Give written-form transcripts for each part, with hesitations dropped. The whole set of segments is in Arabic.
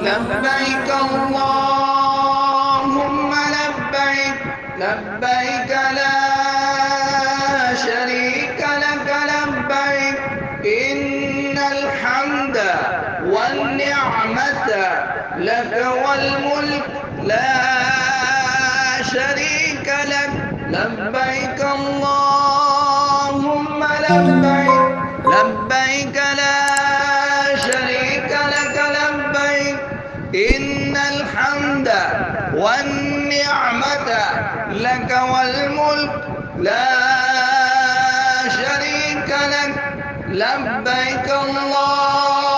لبيك اللهم لبيك لبيك لا شريك لك لبيك إن الحمد والنعمة لك والملك لا شريك لك لبيك اللهم لبيك لبيك لا شريك لك لبيك إن الحمد والنعمة لك والملك لا شريك لك لبيك اللهم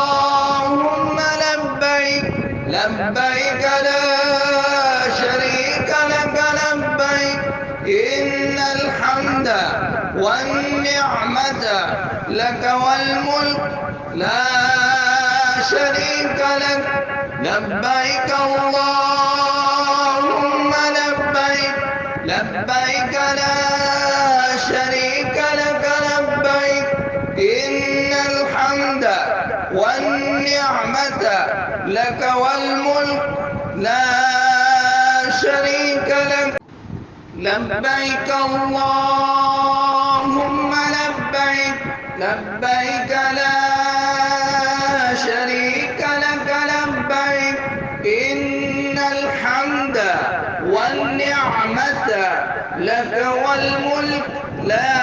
لبيك لبيك لا شريك لك لبيك إن الحمد والنعمة لك والملك لا شريك لك لبيك اللهم لبيك لبيك لا شريك لك لبيك إن الحمد والنعمة لك والملك لا شريك لك لبيك اللهم لبيك لبيك لا شريك لك لبيك إن الحمد والنعمة لك والملك لا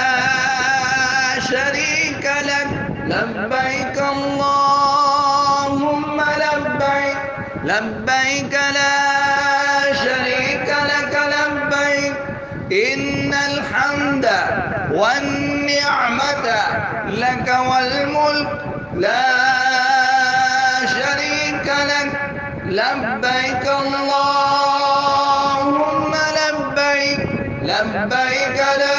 شريك لك لبيك اللهم لبيك لبيك لا شريك لك لبيك إن الحمد والنعمة لك والملك لا شريك لك لبيك اللهم لبيك لبيك لا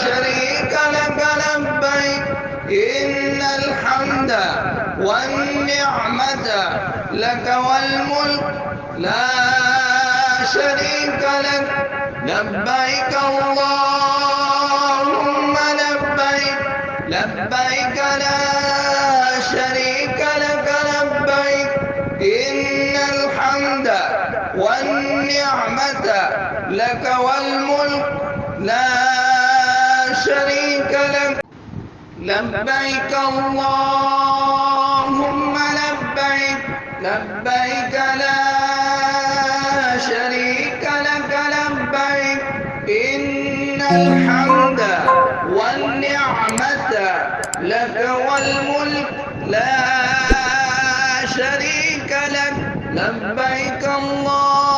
شريك لك لبيك إن الحمد والنعمة لك والملك لا شريك لك لبيك اللهم لبيك لبيك لا شريك لك لبيك إن الحمد والنعمة لك والملك لا شريك لك لبيك اللهم لبيك لبيك لا شريك لك لبيك إن الحمد والنعمة لك والملك لا شريك لك لبيك الله